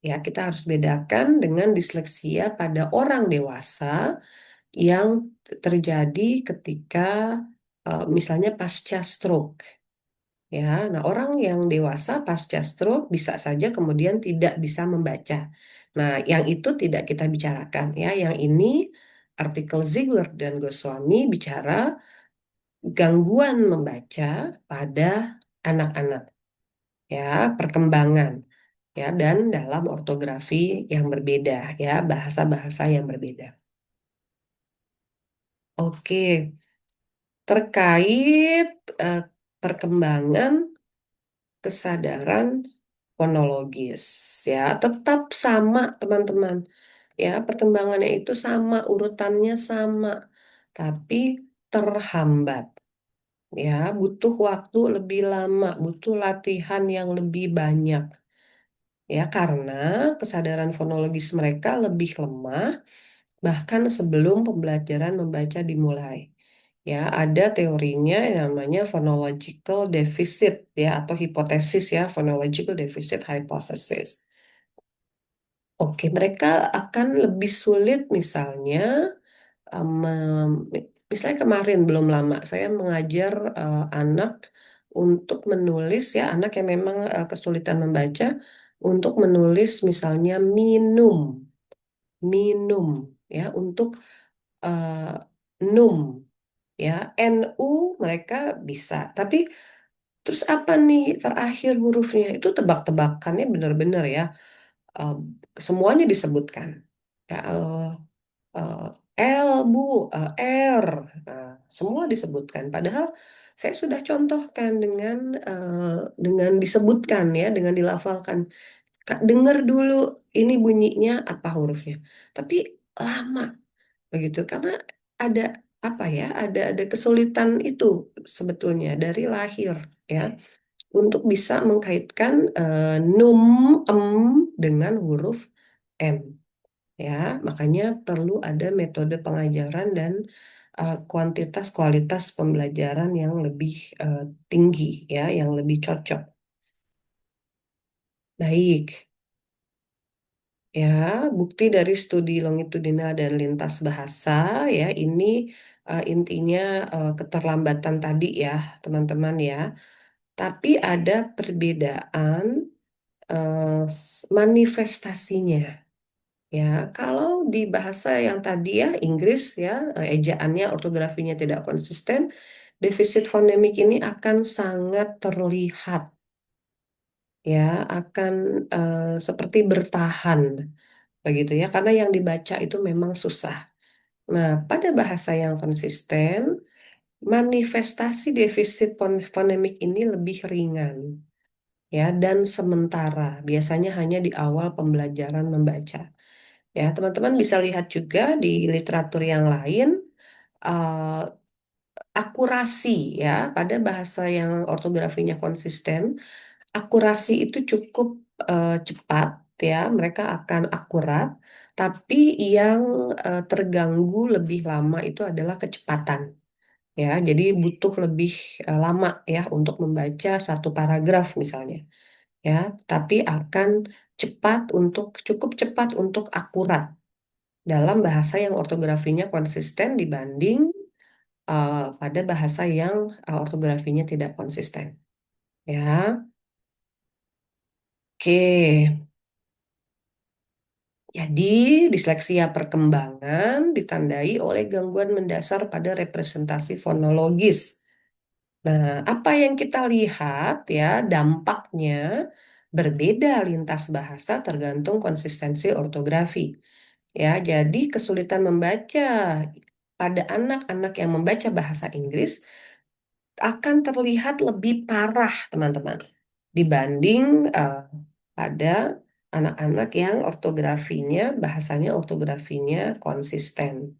Ya, kita harus bedakan dengan disleksia pada orang dewasa yang terjadi ketika misalnya pasca stroke. Ya, nah, orang yang dewasa pasca stroke bisa saja kemudian tidak bisa membaca. Nah, yang itu tidak kita bicarakan, ya. Yang ini artikel Ziegler dan Goswami bicara gangguan membaca pada anak-anak, ya, perkembangan, ya, dan dalam ortografi yang berbeda, ya, bahasa-bahasa yang berbeda. Oke, terkait eh, perkembangan kesadaran fonologis, ya, tetap sama teman-teman, ya, perkembangannya itu sama, urutannya sama, tapi terhambat, ya, butuh waktu lebih lama, butuh latihan yang lebih banyak, ya, karena kesadaran fonologis mereka lebih lemah bahkan sebelum pembelajaran membaca dimulai. Ya, ada teorinya yang namanya phonological deficit ya atau hipotesis ya, phonological deficit hypothesis. Oke, mereka akan lebih sulit misalnya misalnya kemarin belum lama saya mengajar anak untuk menulis ya anak yang memang kesulitan membaca untuk menulis misalnya minum, minum ya untuk eh, num ya nu mereka bisa tapi terus apa nih terakhir hurufnya itu tebak-tebakannya benar-benar ya eh, semuanya disebutkan ya L bu R nah, semua disebutkan padahal saya sudah contohkan dengan disebutkan ya dengan dilafalkan Kak dengar dulu ini bunyinya apa hurufnya tapi lama begitu karena ada apa ya ada kesulitan itu sebetulnya dari lahir ya untuk bisa mengkaitkan num em dengan huruf m ya makanya perlu ada metode pengajaran dan kuantitas kualitas pembelajaran yang lebih eh, tinggi ya yang lebih cocok baik ya bukti dari studi longitudinal dan lintas bahasa ya ini intinya keterlambatan tadi ya teman-teman ya tapi ada perbedaan manifestasinya. Ya, kalau di bahasa yang tadi ya, Inggris ya, ejaannya, ortografinya tidak konsisten, defisit fonemik ini akan sangat terlihat, ya, akan seperti bertahan, begitu ya, karena yang dibaca itu memang susah. Nah, pada bahasa yang konsisten, manifestasi defisit fonemik ini lebih ringan, ya, dan sementara, biasanya hanya di awal pembelajaran membaca. Ya, teman-teman bisa lihat juga di literatur yang lain, eh, akurasi ya pada bahasa yang ortografinya konsisten, akurasi itu cukup cepat ya, mereka akan akurat, tapi yang terganggu lebih lama itu adalah kecepatan. Ya, jadi butuh lebih lama ya untuk membaca satu paragraf misalnya. Ya, tapi akan cepat untuk cukup cepat untuk akurat dalam bahasa yang ortografinya konsisten dibanding pada bahasa yang ortografinya tidak konsisten. Ya, oke. Jadi, disleksia perkembangan ditandai oleh gangguan mendasar pada representasi fonologis. Nah, apa yang kita lihat ya, dampaknya berbeda lintas bahasa tergantung konsistensi ortografi. Ya, jadi kesulitan membaca pada anak-anak yang membaca bahasa Inggris akan terlihat lebih parah, teman-teman, dibanding pada anak-anak yang ortografinya, bahasanya ortografinya konsisten.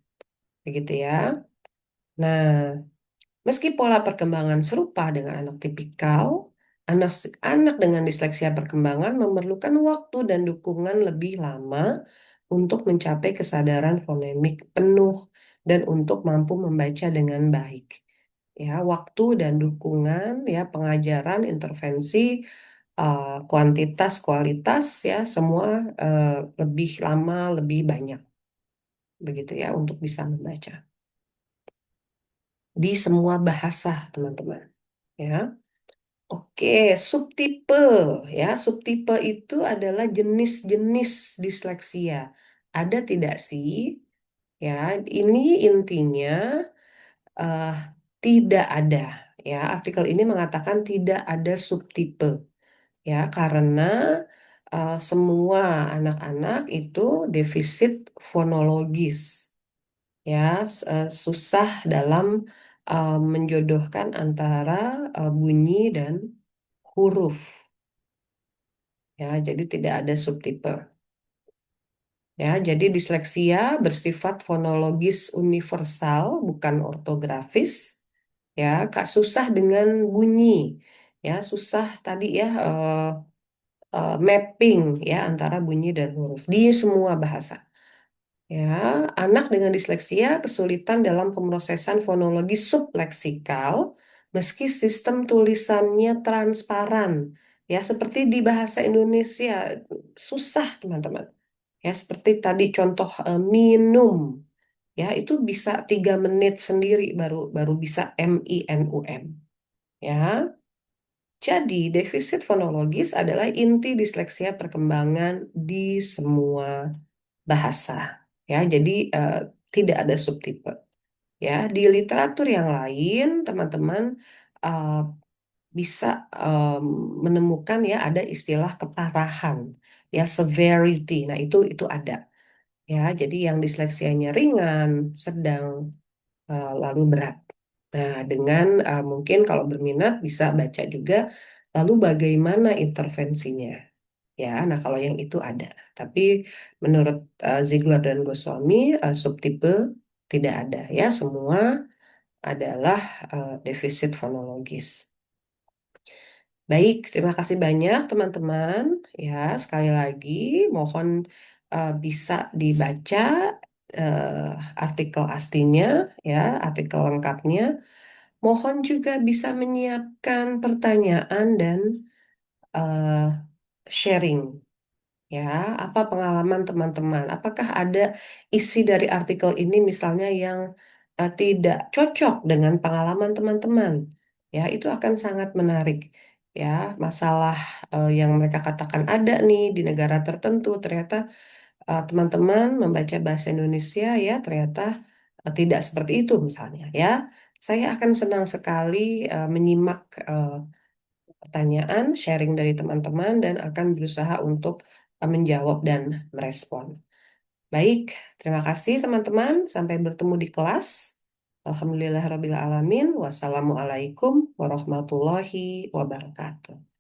Begitu ya. Nah, meski pola perkembangan serupa dengan anak tipikal, anak, anak dengan disleksia perkembangan memerlukan waktu dan dukungan lebih lama untuk mencapai kesadaran fonemik penuh dan untuk mampu membaca dengan baik. Ya, waktu dan dukungan, ya, pengajaran, intervensi, kuantitas, kualitas, ya, semua lebih lama, lebih banyak, begitu ya, untuk bisa membaca di semua bahasa, teman-teman. Ya. Oke, subtipe ya. Subtipe itu adalah jenis-jenis disleksia. Ada tidak sih? Ya, ini intinya eh, tidak ada. Ya, artikel ini mengatakan tidak ada subtipe. Ya, karena semua anak-anak itu defisit fonologis. Ya, susah dalam menjodohkan antara bunyi dan huruf ya jadi tidak ada subtipe ya jadi disleksia bersifat fonologis universal bukan ortografis ya Kak susah dengan bunyi ya susah tadi ya mapping ya antara bunyi dan huruf di semua bahasa Ya, anak dengan disleksia kesulitan dalam pemrosesan fonologi subleksikal meski sistem tulisannya transparan. Ya, seperti di bahasa Indonesia susah, teman-teman. Ya, seperti tadi contoh minum. Ya, itu bisa 3 menit sendiri baru baru bisa MINUM. Ya, jadi defisit fonologis adalah inti disleksia perkembangan di semua bahasa. Ya, jadi tidak ada subtipe. Ya, di literatur yang lain, teman-teman uh, bisa um, menemukan ya ada istilah keparahan, ya severity. Nah, itu ada. Ya, jadi yang disleksianya ringan, sedang, lalu berat. Nah, dengan mungkin kalau berminat bisa baca juga lalu bagaimana intervensinya. Ya, nah kalau yang itu ada. Tapi menurut Ziegler dan Goswami subtipe tidak ada ya, semua adalah defisit fonologis. Baik, terima kasih banyak teman-teman. Ya, sekali lagi mohon bisa dibaca artikel aslinya, ya, artikel lengkapnya. Mohon juga bisa menyiapkan pertanyaan dan eh, sharing. Ya, apa pengalaman teman-teman? Apakah ada isi dari artikel ini misalnya yang tidak cocok dengan pengalaman teman-teman? Ya, itu akan sangat menarik. Ya, masalah yang mereka katakan ada nih di negara tertentu, ternyata teman-teman membaca bahasa Indonesia ya, ternyata tidak seperti itu misalnya. Ya, saya akan senang sekali menyimak pertanyaan, sharing dari teman-teman, dan akan berusaha untuk menjawab dan merespon. Baik, terima kasih teman-teman. Sampai bertemu di kelas. Alhamdulillahirrabbilalamin. Wassalamualaikum warahmatullahi wabarakatuh.